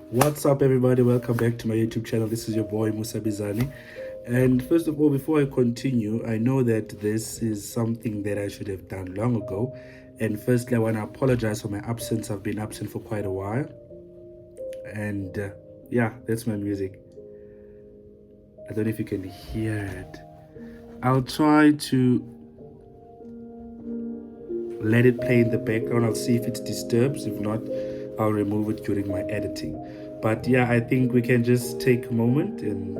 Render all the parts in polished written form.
What's up, everybody? Welcome back to my YouTube channel. This is your boy Musa Bizani. And first of all, before I continue, I know that this is something that I should have done long ago. And firstly, I want to apologize for my absence. I've been absent for quite a while. And yeah, that's my music. I don't know if you can hear it. I'll try to let it play in the background. I'll see if it disturbs. If not, I'll remove it during my editing. But yeah, I think we can just take a moment and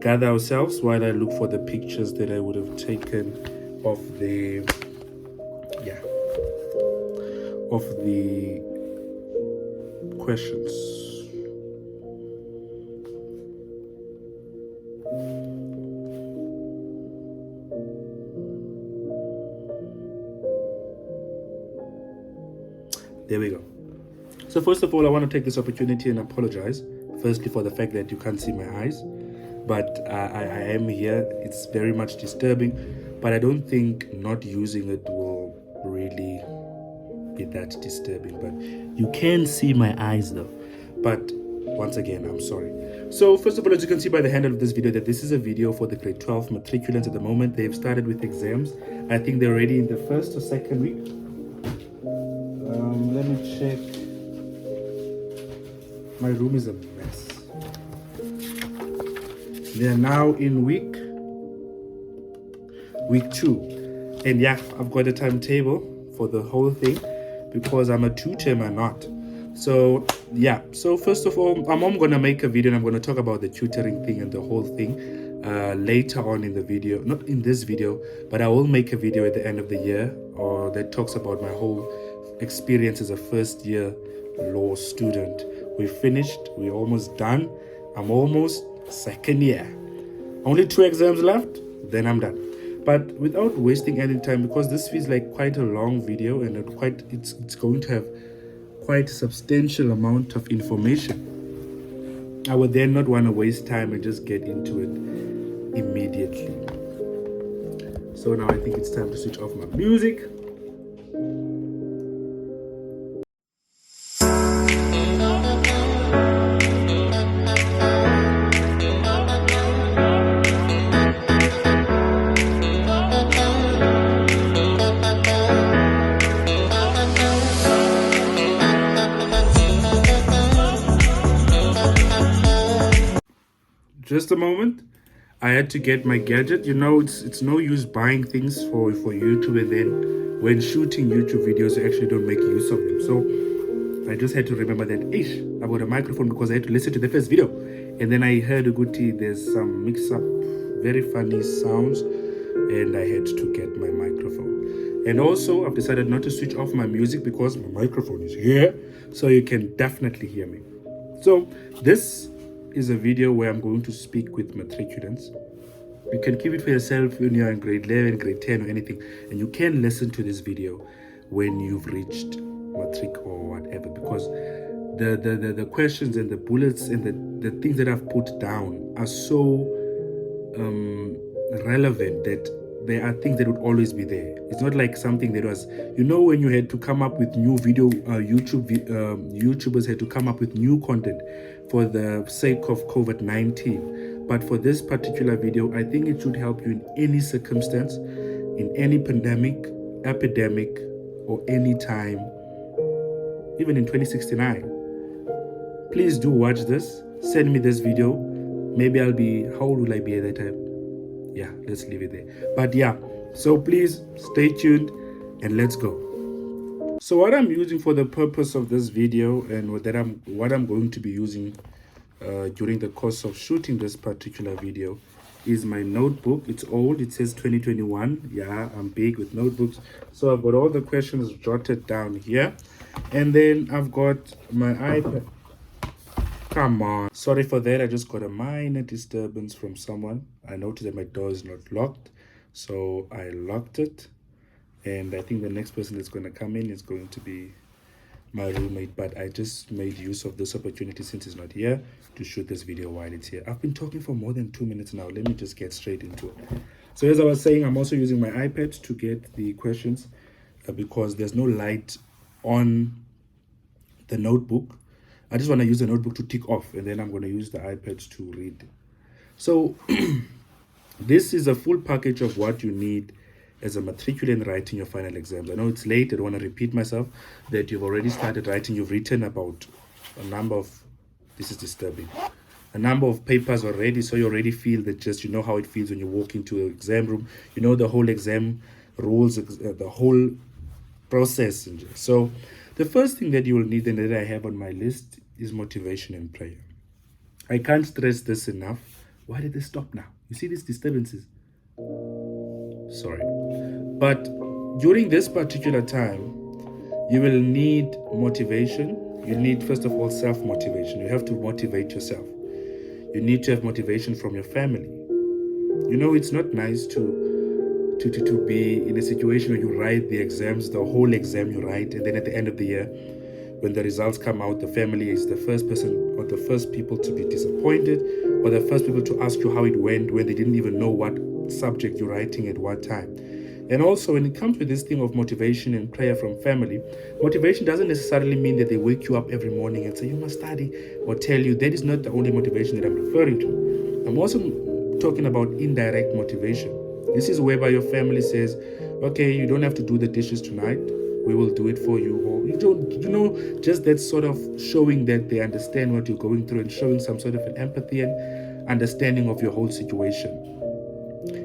gather ourselves while I look for the pictures that I would have taken of the questions. There we go. So first of all, I want to take this opportunity and apologize, firstly, for the fact that you can't see my eyes. But I am here. It's very much disturbing, but I don't think not using it will really be that disturbing. But you can see my eyes though. But once again, I'm sorry. So first of all, as you can see by the handle of this video, that this is a video for the grade 12 matriculants. At the moment, they've started with exams. I think they're already in the first or second week. Let me check. My room is a mess. They're now in week 2. And yeah, I've got a timetable for the whole thing because I'm a tutor, am not? So yeah, so first of all, I'm gonna make a video and I'm gonna talk about the tutoring thing and the whole thing later on in the video. Not in this video, but I will make a video at the end of the year or that talks about my whole experience as a first year law student. We finished, we're almost done. I'm almost second year. Only 2 exams left, then I'm done. But without wasting any time, because this feels like quite a long video and it's going to have quite a substantial amount of information, I would then not want to waste time and just get into it immediately. So now I think it's time to switch off my music. Just a moment. I had to get my gadget. You know, it's no use buying things for YouTube and then when shooting YouTube videos, you actually don't make use of them. So I just had to remember that, I bought a microphone because I had to listen to the first video. And then I heard there's some mix-up, very funny sounds, and I had to get my microphone. And also, I've decided not to switch off my music because my microphone is here, so you can definitely hear me. So this is a video where I'm going to speak with matriculants. You can keep it for yourself when you're in grade 11, grade 10 or anything, and you can listen to this video when you've reached matric or whatever, because the questions and the bullets and the things that I've put down are so relevant that there are things that would always be there. It's not like something that was, when you had to come up with new video, YouTubers had to come up with new content for the sake of COVID-19. But for this particular video, I think it should help you in any circumstance, in any pandemic, epidemic, or any time, even in 2069. Please do watch this. Send me this video. Maybe how old will I be at that time? Yeah, let's leave it there. But yeah, so please stay tuned and let's go. So what I'm using for the purpose of this video and what I'm going to be using during the course of shooting this particular video is my notebook. It's old. It says 2021. Yeah, I'm big with notebooks. So I've got all the questions jotted down here. And then I've got my iPad. Come on. Sorry for that. I just got a minor disturbance from someone. I noticed that my door is not locked, so I locked it. And I think the next person that's going to come in is going to be my roommate. But I just made use of this opportunity since he's not here to shoot this video while it's here. I've been talking for more than 2 minutes now. Let me just get straight into it. So as I was saying, I'm also using my iPad to get the questions because there's no light on the notebook. I just want to use a notebook to tick off, and then I'm going to use the iPad to read. So this is a full package of what you need as a matriculant writing your final exams. I know it's late. I don't want to repeat myself, that you've already started writing. You've written about a number of, this is disturbing, a number of papers already. So you already feel that, just, you know how it feels when you walk into an exam room. You know the whole exam rules, the whole process. So the first thing that you will need and that I have on my list is motivation and prayer. I can't stress this enough. Why did they stop now? You see these disturbances? Sorry. But during this particular time, you will need motivation. You need, first of all, self-motivation. You have to motivate yourself. You need to have motivation from your family. You know, it's not nice to be in a situation where you write the exams, the whole exam you write, and then at the end of the year, when the results come out, the family is the first person or the first people to be disappointed, or the first people to ask you how it went when they didn't even know what subject you're writing at what time. And also, when it comes to this thing of motivation and prayer from family, motivation doesn't necessarily mean that they wake you up every morning and say you must study, or tell you. That is not the only motivation that I'm referring to. I'm also talking about indirect motivation. This is whereby your family says, okay, you don't have to do the dishes tonight, we will do it for you. Or you don't, just that sort of showing that they understand what you're going through, and showing some sort of an empathy and understanding of your whole situation.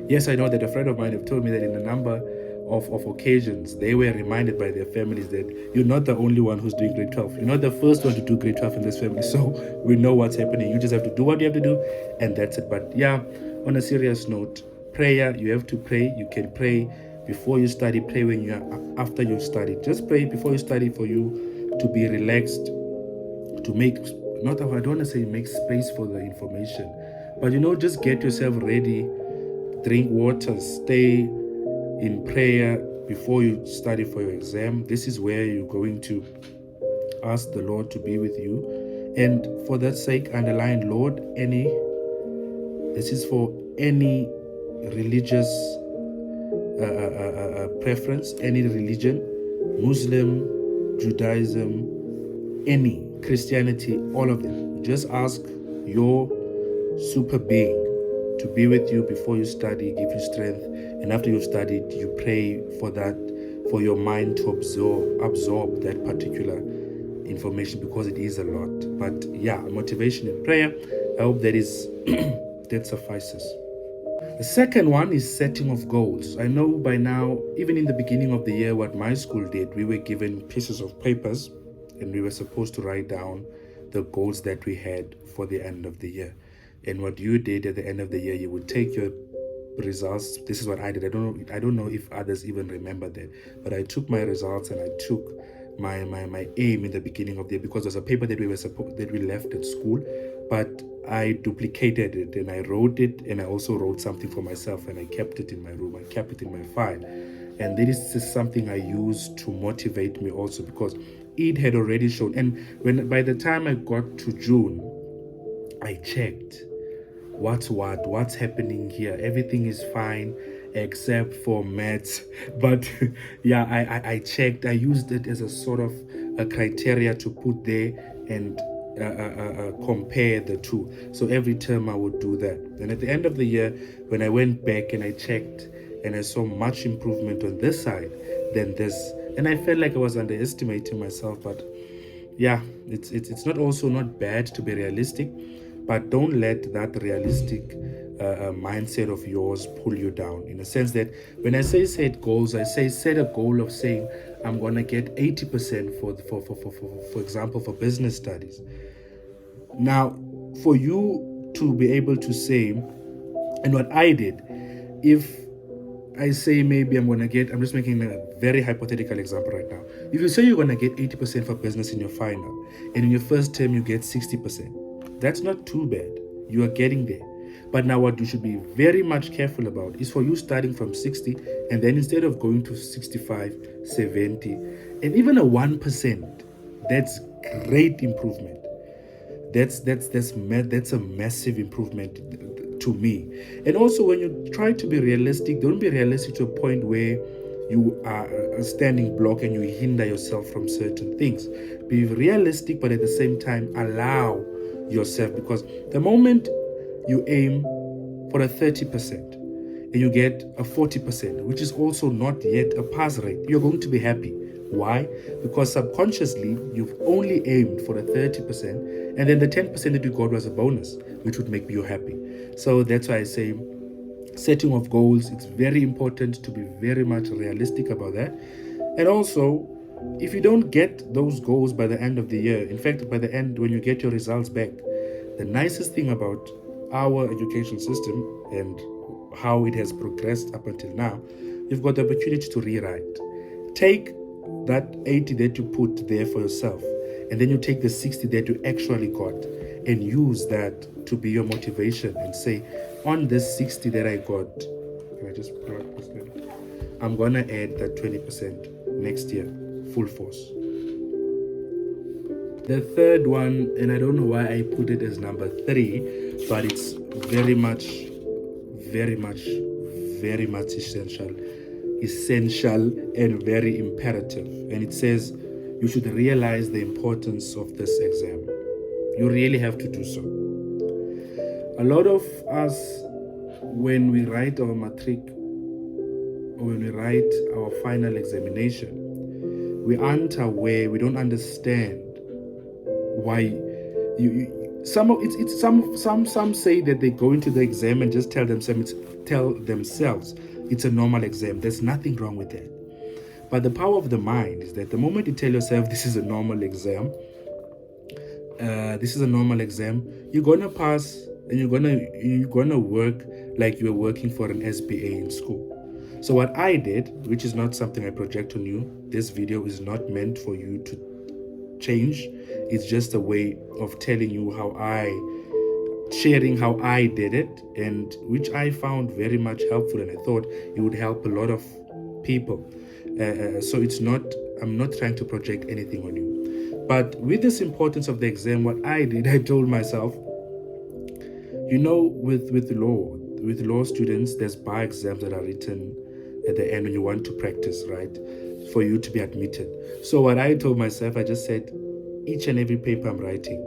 Yes, I know that a friend of mine have told me that in a number of occasions, they were reminded by their families that you're not the only one who's doing grade 12. You're not the first one to do grade 12 in this family. So we know what's happening. You just have to do what you have to do, and that's it. But yeah, on a serious note, prayer, you have to pray. You can pray before you study, pray when you are after you've studied. Just pray before you study for you to be relaxed, to make, I don't want to say make space for the information, but just get yourself ready, drink water, stay in prayer before you study for your exam. This is where you're going to ask the Lord to be with you. And for that sake, underline, Lord, this is for any religious preference, any religion, Muslim, Judaism, any, Christianity, all of them. Just ask your super being to be with you before you study, give you strength, and after you've studied, you pray for that, for your mind to absorb that particular information, because it is a lot. But yeah, motivation and prayer, I hope that suffices. The second one is setting of goals. I know by now, even in the beginning of the year, what my school did, we were given pieces of papers and we were supposed to write down the goals that we had for the end of the year. And what you did at the end of the year, you would take your results. This is what I did. I don't know if others even remember that, but I took my results and I took my aim in the beginning of the year, because there's a paper that we left at school, but I duplicated it and I wrote it, and I also wrote something for myself, and I kept it in my room. I kept it in my file, and this is something I used to motivate me also, because it had already shown. And by the time I got to June, I checked what's happening here. Everything is fine except for maths. But yeah, I checked. I used it as a sort of a criteria to put there and compare the two. So every term I would do that. And at the end of the year, when I went back and I checked and I saw much improvement on this side than this, and I felt like I was underestimating myself. But yeah, it's not bad to be realistic, but don't let that realistic mindset of yours pull you down, in a sense that when I say set goals, I say set a goal of saying I'm gonna get 80% for example, for business studies. Now, for you to be able to say, and what I did, if I say maybe I'm just making a very hypothetical example right now. If you say you're going to get 80% for business in your final, and in your first term you get 60%, that's not too bad. You are getting there. But now what you should be very much careful about is for you starting from 60, and then instead of going to 65, 70, and even a 1%, that's great improvement. That's a massive improvement to me. And also, when you try to be realistic, don't be realistic to a point where you are a standing block and you hinder yourself from certain things. Be realistic, but at the same time allow yourself, because the moment you aim for a 30% and you get a 40%, which is also not yet a pass rate, you're going to be happy. Why? Because subconsciously you've only aimed for a 30%, and then the 10% that you got was a bonus, which would make you happy. So that's why I say setting of goals, it's very important to be very much realistic about that. And also, if you don't get those goals by the end of the year, in fact by the end when you get your results back, the nicest thing about our education system and how it has progressed up until now, you've got the opportunity to rewrite. Take that 80 that you put there for yourself, and then you take the 60 that you actually got and use that to be your motivation and say, on this 60 that I got, can I just I'm gonna add that 20% next year, full force. The third one, and I don't know why I put it as number 3, but it's very much essential and very imperative. And it says you should realize the importance of this exam. You really have to do so. A lot of us, when we write our matric or when we write our final examination, we aren't aware, we don't understand why some say that they go into the exam and just tell themselves it's a normal exam. There's nothing wrong with that. But the power of the mind is that the moment you tell yourself this is a normal exam, you're gonna pass, and you're gonna work like you're working for an SBA in school. So what I did, which is not something I project on you, this video is not meant for you to change. It's just a way of telling you sharing how I did it, and which I found very much helpful, and I thought it would help a lot of people. So I'm not trying to project anything on you. But with this importance of the exam, what I did, I told myself, with law students, there's bar exams that are written at the end when you want to practice, right, for you to be admitted. So what I told myself, I just said, each and every paper I'm writing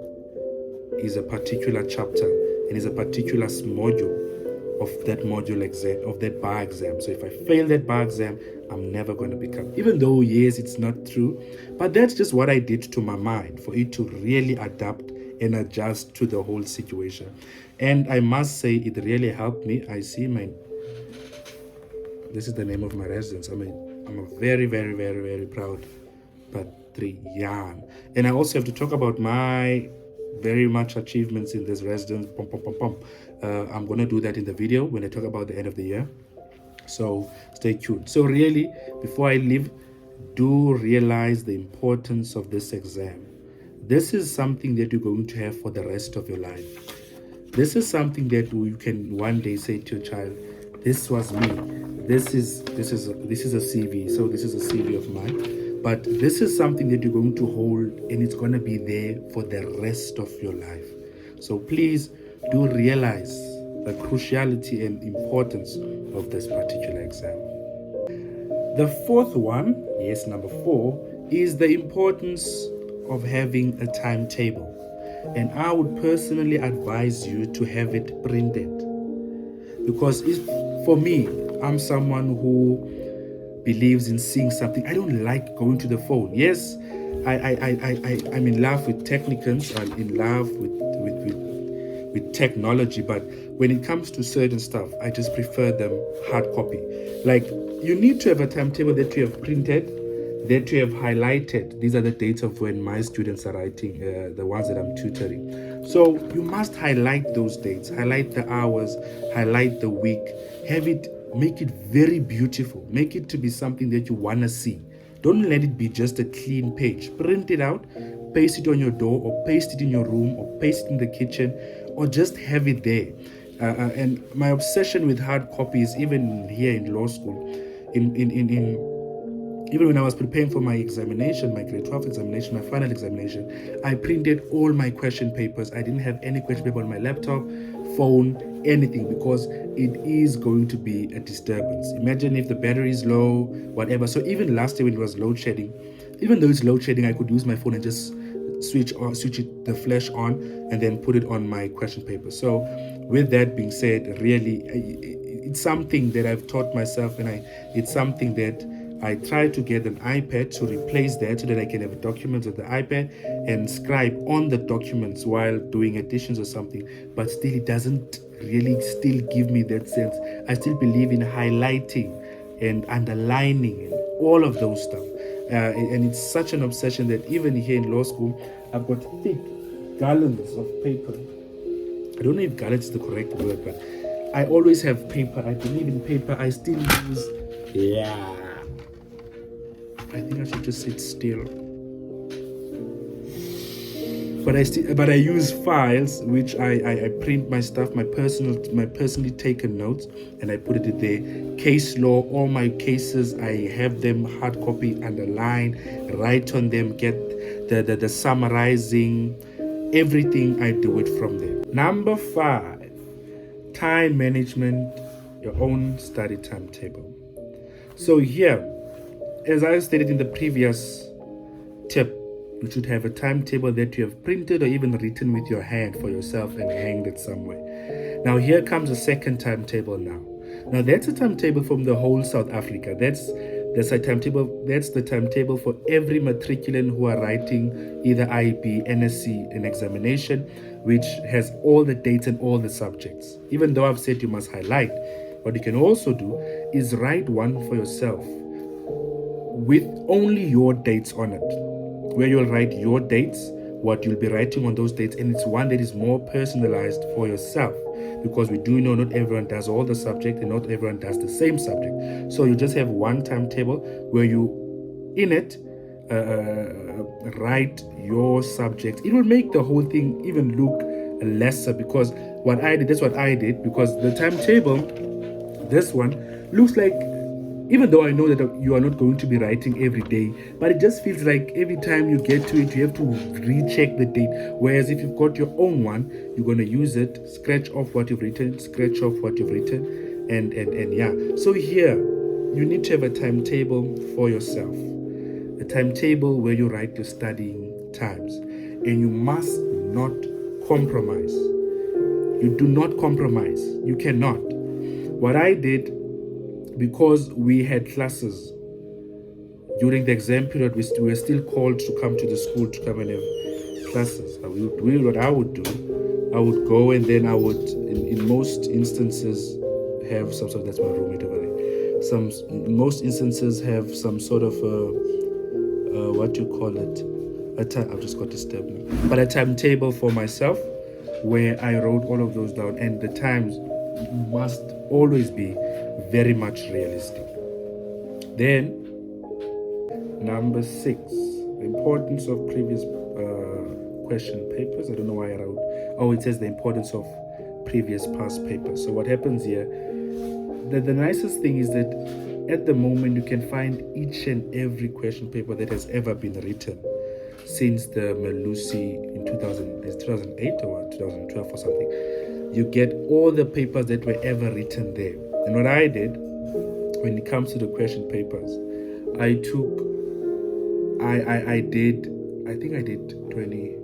is a particular chapter and is a particular module of that module exam, of that bar exam. So if I fail that bar exam, I'm never going to become, even though, yes, it's not true, but that's just what I did to my mind for it to really adapt and adjust to the whole situation. And I must say, it really helped me. I see this is the name of my residence. I'm a very, very, very, very proud Patrian. And I also have to talk about my very much achievements in this residence. I'm going to do that in the video when I talk about the end of the year. So stay tuned. So really, before I leave, do realize the importance of this exam. This is something that you're going to have for the rest of your life. This is something that you can one day say to your child, this was me. This is a CV. So this is a CV of mine. But this is something that you're going to hold, and it's going to be there for the rest of your life. So please do realize the cruciality and importance of this particular exam. The fourth one, yes, number 4, is the importance of having a timetable. And I would personally advise you to have it printed. Because for me, I'm someone who believes in seeing something. I don't like going to the phone. Yes, I'm in love with technicants. I'm in love with technology. But when it comes to certain stuff, I just prefer them hard copy. Like, you need to have a timetable that you have printed, that you have highlighted. These are the dates of when my students are writing, the ones that I'm tutoring. So you must highlight those dates, highlight the hours, highlight the week, have it, make it very beautiful, make it to be something that you want to see. Don't let it be just a clean page. Print it out, paste it on your door, or paste it in your room, or paste it in the kitchen, or just have it there. And my obsession with hard copies, even here in law school, even when I was preparing for my examination, my grade 12 examination, my final examination, I printed all my question papers. I didn't have any question paper on my laptop. phone, anything, because it is going to be a disturbance. Imagine if the battery is low, whatever. So even last year when it was load shedding, even though it's load shedding, I could use my phone and just switch it, the flash on, and then put it on my question paper. So with that being said, really, it's something that I've taught myself, and it's something that I try to get an iPad to replace that, so that I can have documents on the iPad and scribe on the documents while doing additions or something. But still, it doesn't really still give me that sense. I still believe in highlighting and underlining and all of those stuff. And it's such an obsession that even here in law school, I've got thick gallons of paper. I don't know if gallons is the correct word, but I always have paper. I believe in paper. I still use, yeah. I think I should just sit still. But I use files, which I print my stuff, my personally taken notes, and I put it in there. Case law, all my cases, I have them hard copy, underline, write on them, get the summarizing, everything. I do it from there. Number 5, time management, your own study timetable. So here, as I stated in the previous tip, you should have a timetable that you have printed or even written with your hand for yourself and hanged it somewhere. Now here comes a second timetable now. Now that's a timetable from the whole South Africa. That's a timetable. That's the timetable for every matriculant who are writing either IB, NSC, an examination, which has all the dates and all the subjects. Even though I've said you must highlight, what you can also do is write one for yourself with only your dates on it, where you'll write your dates, what you'll be writing on those dates, and it's one that is more personalized for yourself, because we do know not everyone does all the subject and not everyone does the same subject. So you just have one timetable where you, in it, write your subject. It will make the whole thing even look lesser, because that's what I did, because the timetable, this one, looks like, even though I know that you are not going to be writing every day, but it just feels like every time you get to it, you have to recheck the date. Whereas if you've got your own one, you're going to use it, scratch off what you've written, and yeah. So here, you need to have a timetable for yourself, a timetable where you write your studying times, and you must not compromise. You do not compromise. You cannot. What I did, because we had classes during the exam period, we were still called to come to the school to come and have classes. What I would do, I would go, and then I would, in most instances, have some sort of, that's my roommate over there. In most instances, have some sort of what do you call it? I've just got disturbed now. But a timetable for myself, where I wrote all of those down, and the times must always be very much realistic. Then, number 6, the importance of previous question papers. I don't know why I wrote. Oh, it says the importance of previous past papers. So what happens here? The nicest thing is that at the moment you can find each and every question paper that has ever been written since the Malusi in 2008 or 2012 or something. You get all the papers that were ever written there. And what I did, when it comes to the question papers, I did 20,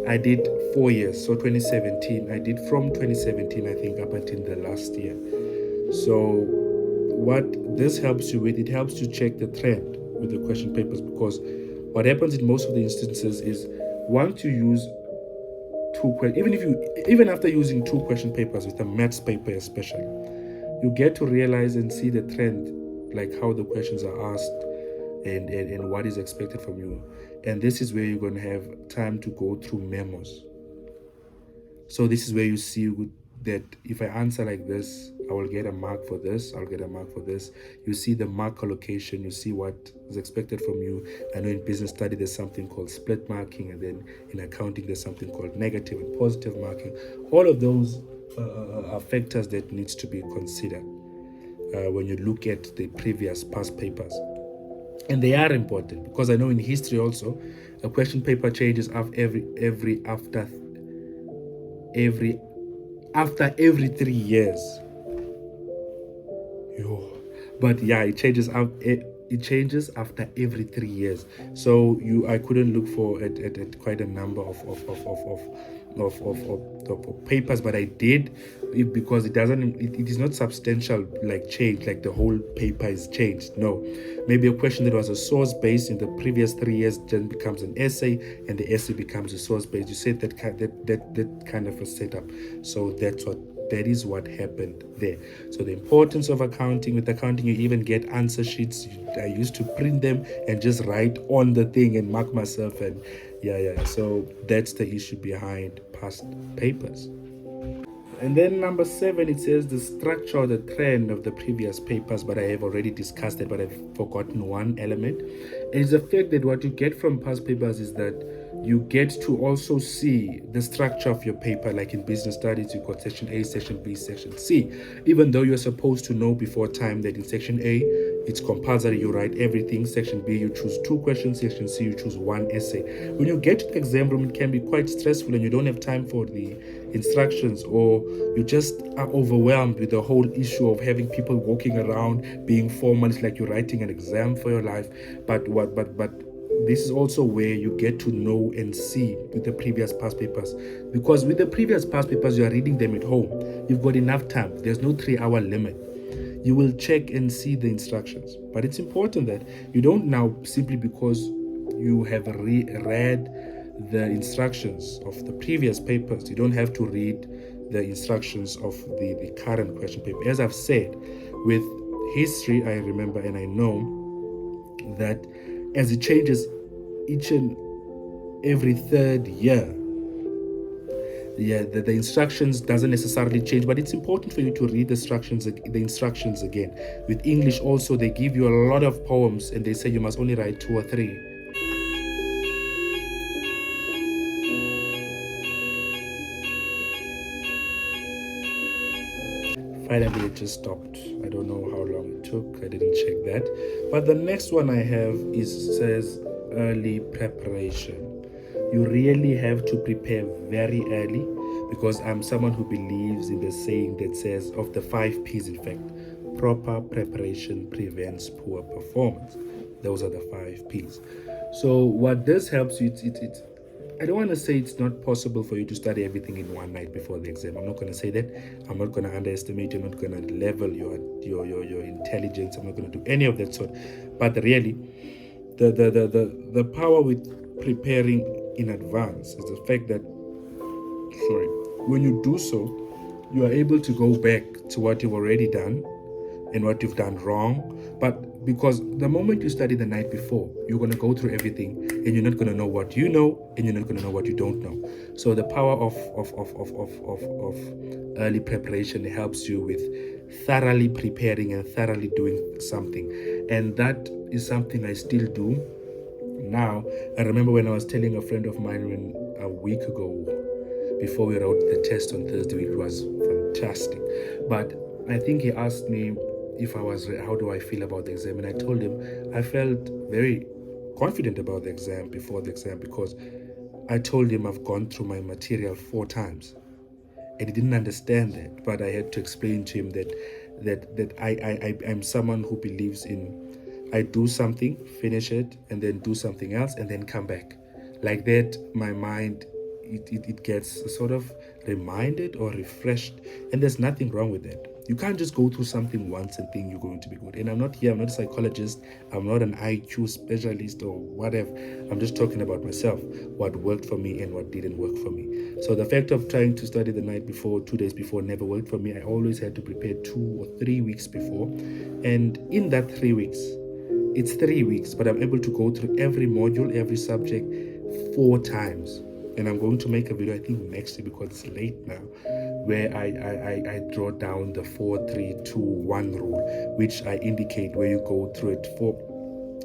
I did 4 years, so 2017. I did from 2017, I think, up until the last year. So what this helps you with, it helps you check the trend with the question papers, because what happens in most of the instances is, once you use even after using 2 question papers, with a maths paper especially, you get to realize and see the trend, like how the questions are asked and what is expected from you. And this is where you're going to have time to go through memos. So this is where you see that if I answer like this, I will get a mark for this, I'll get a mark for this. You see the mark allocation, you see what is expected from you. I know in business study there's something called split marking, and then in accounting there's something called negative and positive marking. All of those are factors that needs to be considered when you look at the previous past papers. And they are important because I know in history also, a question paper changes every every 3 years. Yo. But yeah, it changes after every 3 years. So I couldn't look for at quite a number of papers, but I did because it is not substantial like change, like the whole paper is changed. No, maybe a question that was a source based in the previous 3 years then becomes an essay, and the essay becomes a source based. You said that kind of a setup. So that is what happened there. So the importance of accounting. With accounting, you even get answer sheets. I used to print them and just write on the thing and mark myself, and yeah. So that's the issue behind past papers. And then number 7, it says the structure or the trend of the previous papers, but I have already discussed it, but I've forgotten one element. And it's the fact that what you get from past papers is that you get to also see the structure of your paper. Like in business studies, you got section A, section B, section C. Even though you're supposed to know before time that in section A, it's compulsory, you write everything. Section B, you choose 2 questions. Section C, you choose 1 essay. When you get to the exam room, it can be quite stressful and you don't have time for the instructions, or you just are overwhelmed with the whole issue of having people walking around being formal. It's like you're writing an exam for your life. But this is also where you get to know and see with the previous past papers, because with the previous past papers, you are reading them at home. You've got enough time. There's no 3-hour limit. You will check and see the instructions. But it's important that you don't now, simply because you have read the instructions of the previous papers, you don't have to read the instructions of the current question paper. As I've said, with history, I remember and I know that as it changes each and every 3rd year, the instructions doesn't necessarily change, but it's important for you to read the instructions again. With English also, they give you a lot of poems and they say you must only write 2 or 3. Finally, it just stopped. I don't know how long it took. I didn't check that. But the next one I have says early preparation. You really have to prepare very early, because I'm someone who believes in the saying that says, of the 5 P's, in fact, proper preparation prevents poor performance. Those are the 5 P's. So what this helps you, I don't want to say it's not possible for you to study everything in one night before the exam. I'm not going to say that. I'm not going to underestimate you. I'm not going to level your intelligence. I'm not going to do any of that sort. But really, the power with preparing in advance is the fact that, when you do so, you are able to go back to what you've already done and what you've done wrong. But because the moment you study the night before, you're going to go through everything and you're not going to know what you know and you're not going to know what you don't know. So the power of early preparation helps you with thoroughly preparing and thoroughly doing something. And that is something I still do now. I remember when I was telling a friend of mine a week ago, before we wrote the test on Thursday, it was fantastic. But I think he asked me how do I feel about the exam? And I told him I felt very confident about the exam before the exam, because I told him I've gone through my material 4 times. And he didn't understand that, but I had to explain to him that I'm someone who believes in, I do something, finish it, and then do something else, and then come back. Like that, my mind, it gets sort of reminded or refreshed, and there's nothing wrong with that. You can't just go through something once and think you're going to be good. And I'm not a psychologist, I'm not an IQ specialist or whatever. I'm just talking about myself, what worked for me and what didn't work for me. So the fact of trying to study the night before, 2 days before, never worked for me. I always had to prepare 2 or 3 weeks before. And in that 3 weeks, it's 3 weeks, but I'm able to go through every module, every subject 4 times. And I'm going to make a video, I think next week, because it's late now, where I draw down the 4-3-2-1 rule, which I indicate where you go through it for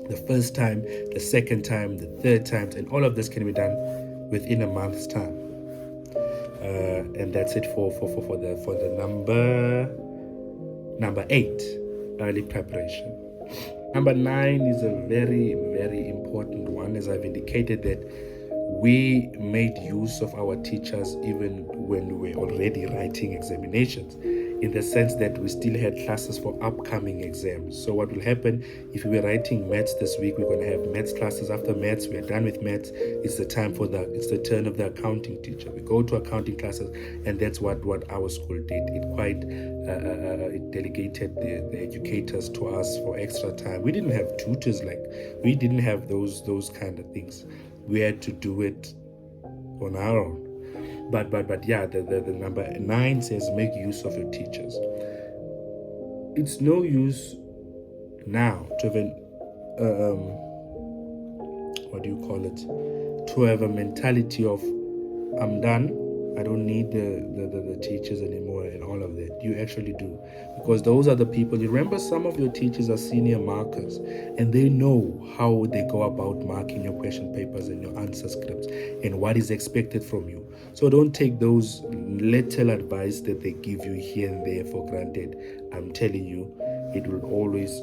the first time, the second time, the third time, and all of this can be done within a month's time. And that's it for the number 8, early preparation. Number 9 is a very, very important one, as I've indicated that we made use of our teachers even when we were already writing examinations, in the sense that we still had classes for upcoming exams. So what will happen if we were writing maths this week, we're going to have maths classes. After maths, we're done with maths, it's the turn of the accounting teacher. We go to accounting classes, and that's what our school did. It delegated the educators to us for extra time. We didn't have tutors, we didn't have those kind of things. We had to do it on our own. But yeah, the number 9 says make use of your teachers. It's no use now to have to have a mentality of I'm done, I don't need the teachers anymore and all of that. You actually do, because those are the people. You remember, some of your teachers are senior markers, and they know how they go about marking your question papers and your answer scripts and what is expected from you. So don't take those little advice that they give you here and there for granted. I'm telling you, it will always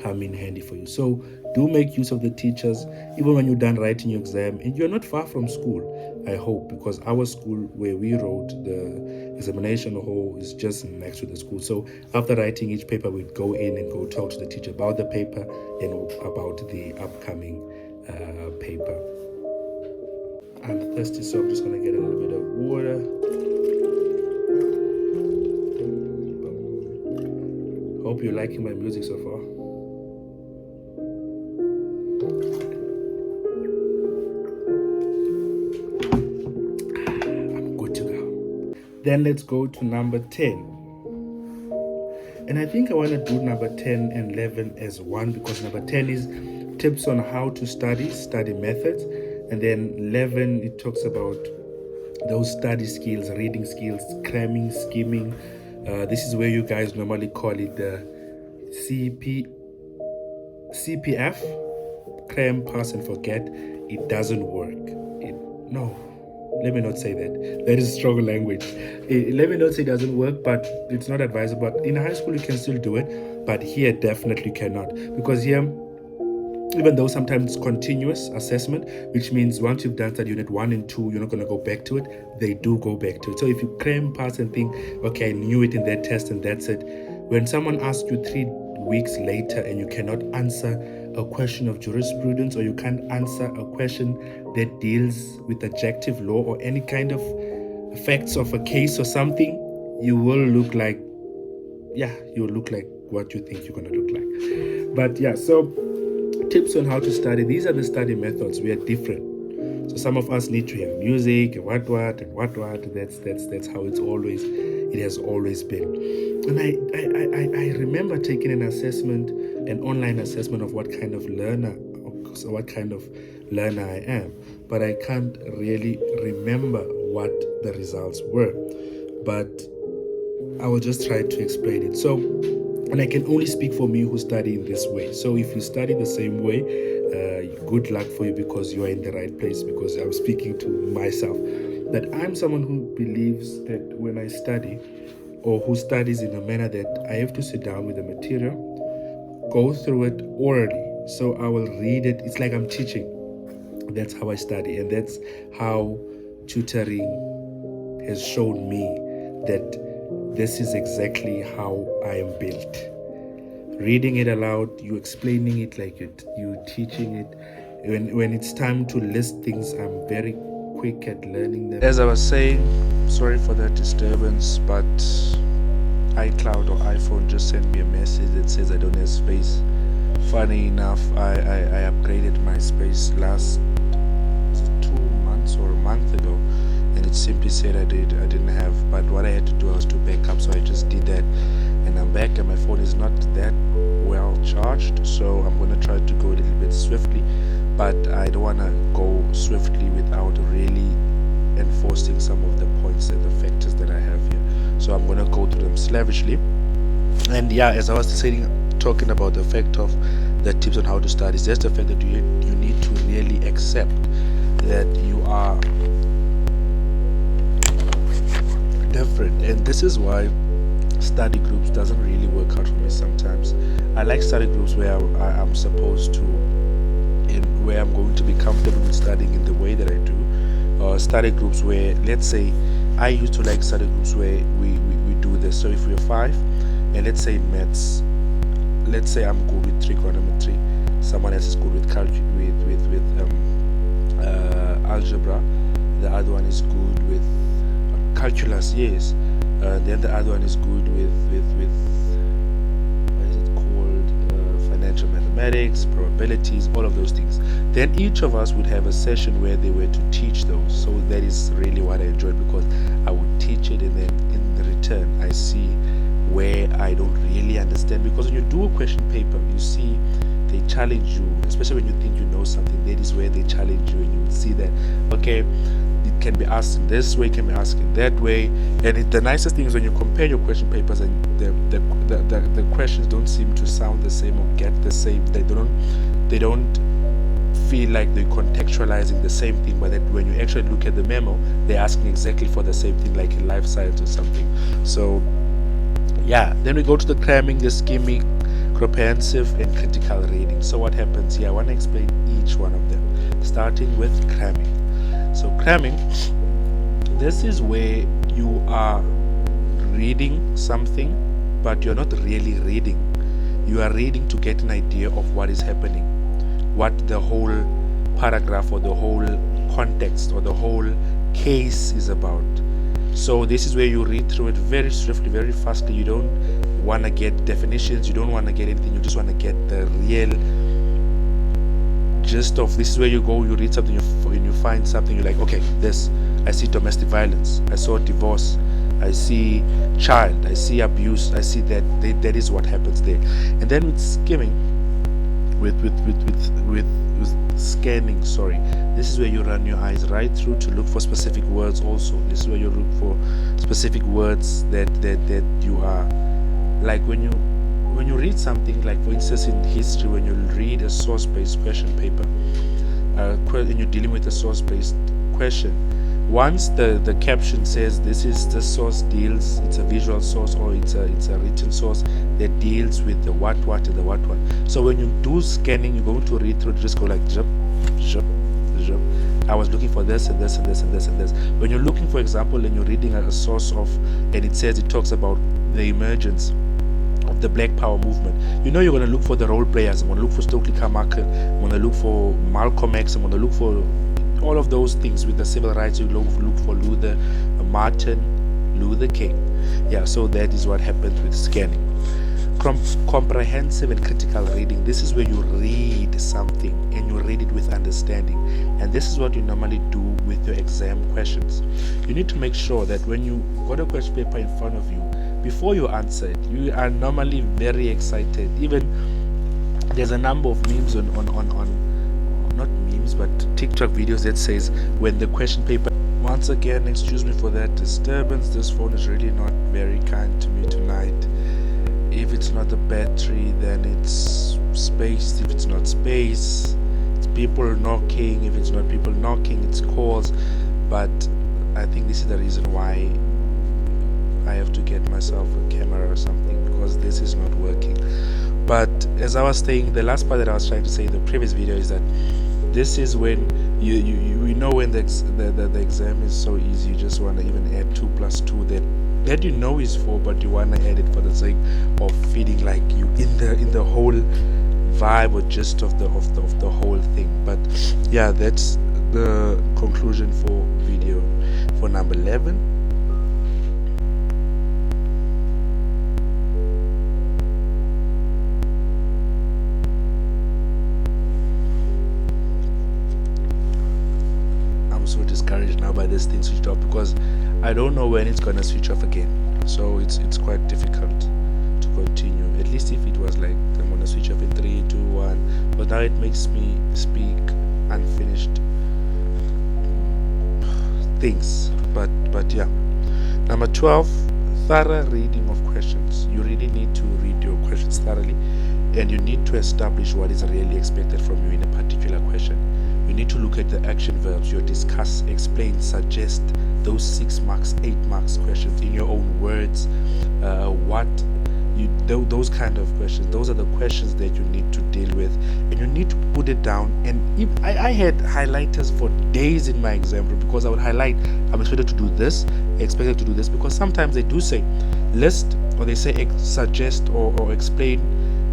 come in handy for you. So do make use of the teachers, even when you're done writing your exam and you're not far from school, I hope, because our school where we wrote the examination hall is just next to the school. So after writing each paper, we'd go in and go talk to the teacher about the paper and about the upcoming paper. I'm thirsty, so I'm just going to get a little bit of water. Hope you're liking my music so far. Then let's go to number 10. And I think I want to do number 10 and 11 as one, because number 10 is tips on how to study methods. And then 11, it talks about those study skills, reading skills, cramming, skimming. This is where you guys normally call it the CPF, cram, pass, and forget. It doesn't work. Let me not say that. That is strong language. Let me not say it doesn't work, but it's not advisable. In high school, you can still do it, but here definitely cannot. Because here, even though sometimes it's continuous assessment, which means once you've done that unit 1 and 2, you're not going to go back to it. They do go back to it. So if you cram, pass, and think, okay, I knew it in that test and that's it. When someone asks you 3 weeks later and you cannot answer a question of jurisprudence, or you can't answer a question that deals with adjective law or any kind of facts of a case or something, you will look like what you think you're going to look like. But yeah, so tips on how to study. These are the study methods. We are different. So some of us need to have music and what. That's how it has always been. And I remember taking an online assessment of what kind of learner I am, but I can't really remember what the results were. But I will just try to explain it. So, and I can only speak for me who study in this way. So if you study the same way, good luck for you, because you are in the right place, because I'm speaking to myself. That I'm someone who believes that when I study, or who studies in a manner that I have to sit down with the material, go through it orally. So I will read it. It's like I'm teaching. That's how I study. And that's how tutoring has shown me that this is exactly how I am built. Reading it aloud, you explaining it like you teaching it. When it's time to list things, I'm very quick at learning them. As I was saying, sorry for that disturbance, but iCloud or iPhone just sent me a message that says I don't have space. Funny enough, I upgraded my space last 2 months or a month ago, and it simply said I didn't have. But what I had to do was to back up, so I just did that, and I'm back, and my phone is not that well charged, so I'm gonna try to go a little bit swiftly, but I don't want to go swiftly without really enforcing some of the points and the factors that I have here. So I'm gonna go through them slavishly. And yeah, as I was saying, talking about the fact of the tips on how to study, there's the fact that you need to really accept that you are different. And this is why study groups doesn't really work out for me sometimes. I like study groups where I'm supposed to, in where I'm going to be comfortable with studying in the way that I do. Study groups where, let's say, I used to like study groups where we do this. So if we're five, and let's say maths, let's say I'm good with trigonometry, someone else is good with algebra, the other one is good with calculus, yes, then the other one is good with what is it called, financial mathematics, probabilities, all of those things. Then each of us would have a session where they were to teach those. So that is really what I enjoyed, because I would teach it, and then in the return I see where I don't really understand. Because when you do a question paper, you see they challenge you, especially when you think you know something. That is where they challenge you, and you will see that, okay, it can be asked in this way, can be asked in that way. And the nicest thing is when you compare your question papers, and the questions don't seem to sound the same or get the same. They don't feel like they're contextualizing the same thing, but that when you actually look at the memo, they're asking exactly for the same thing, like in life science or something. So yeah, then we go to the cramming, the skimming, comprehensive, and critical reading. So what happens here? I want to explain each one of them, starting with cramming. So cramming, this is where you are reading something, but you're not really reading. You are reading to get an idea of what is happening, what the whole paragraph or the whole context or the whole case is about. So this is where you read through it very swiftly, very fastly. You don't want to get definitions, you don't want to get anything, you just want to get the real gist of. This is where you go, you read something, and you find something, you're like, okay, this, I see domestic violence, I saw divorce, I see child, I see abuse, I see that. That is what happens there. And then with skimming, with scanning, sorry, this is where you run your eyes right through to look for specific words. Also, this is where you look for specific words that you are, like when you read something, like for instance in history, when you read a source-based question paper, and you're dealing with a source-based question, once the caption says this is the source deals, it's a visual source or it's a written source that deals with the what and the what. So when you do scanning, you're going to read through, just go like zip, zip, zip. I was looking for this and this and this and this and this. When you're looking, for example, and you're reading a source of, and it says, it talks about the emergence of the Black Power movement, you know you're going to look for the role players. I'm going to look for Stokely Carmichael, I'm going to look for Malcolm X, I'm going to look for all of those things with the civil rights. You look for Martin Luther King. Yeah, so that is what happens with scanning. Comprehensive and critical reading, this is where you read something and you read it with understanding, and this is what you normally do with your exam questions. You need to make sure that when you got a question paper in front of you, before you answer it, you are normally very excited. Even there's a number of memes on not memes but TikTok videos that says, when the question paper, once again, excuse me for that disturbance, this phone is really not very kind to me tonight. If it's not the battery, then it's space. If it's not space, it's people knocking. If it's not people knocking, it's calls. But I think this is the reason why I have to get myself a camera or something, because this is not working. But as I was saying, the last part that I was trying to say in the previous video is that this is when you know when the exam is so easy, you just want to even add 2 plus 2 that you know is 4, but you want to add it for the sake of feeling like you in the whole vibe or gist of the whole thing. But yeah, that's the conclusion for video for number 11. So discouraged now by this thing switched off, because I don't know when it's gonna switch off again. So it's quite difficult to continue. At least if it was like I'm gonna switch off in 3, 2, 1, but now it makes me speak unfinished things. But yeah. Number 12, thorough reading of questions. You really need to read your questions thoroughly, and you need to establish what is really expected from you in a particular question. You need to look at the action verbs, your discuss, explain, suggest, those 6 marks, 8 marks questions in your own words. Those kind of questions, those are the questions that you need to deal with, and you need to put it down. And I had highlighters for days in my exam room, because I would highlight, I'm expected to do this, expected to do this, because sometimes they do say list, or they say suggest or explain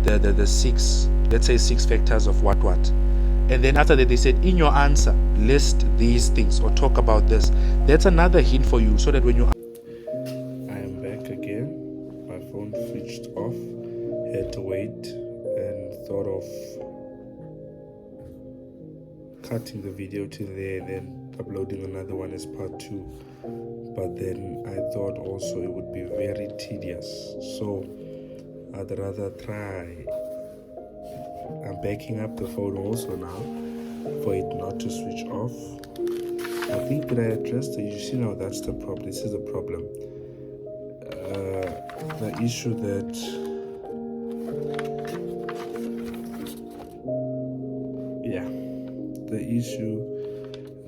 the 6, let's say 6 factors of what, and then after that they said in your answer list these things or talk about this. That's another hint for you, so that when you I am back again. My phone switched off, had to wait, and thought of cutting the video to there and then uploading another one as part 2. But then I thought also it would be very tedious, so I'd rather try. I'm backing up the phone also now for it not to switch off. I think that I addressed it. You see now, that's the problem. This is the problem. The issue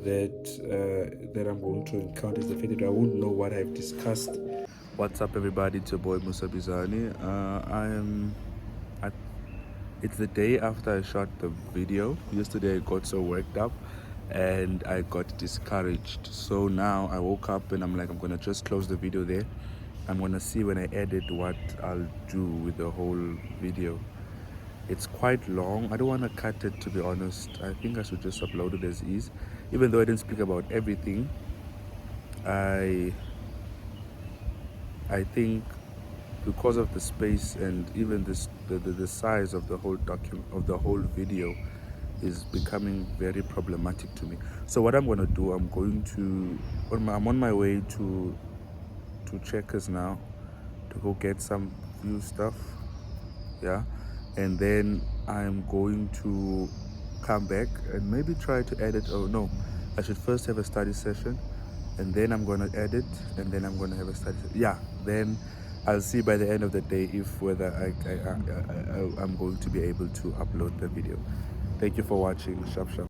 that that I'm going to encounter is the fact that I won't know what I've discussed. What's up, everybody? It's your boy Musa Bizani. It's the day after I shot the video. Yesterday I got so worked up and I got discouraged. So now I woke up and I'm like, I'm gonna just close the video there. I'm gonna see when I edit what I'll do with the whole video. It's quite long. I don't want to cut it, to be honest. I think I should just upload it as is. Even though I didn't speak about everything, I think because of the space and even the size of the whole whole video is becoming very problematic to me. So what I'm going to do, I'm on my way to Checkers now to go get some few stuff, yeah, and then I'm going to come back and maybe try to edit. Oh no, I should first have a study session, and then I'm going to edit, and then I'm going to have a study session. Yeah, then I'll see by the end of the day if whether I'm going to be able to upload the video. Thank you for watching. Shop.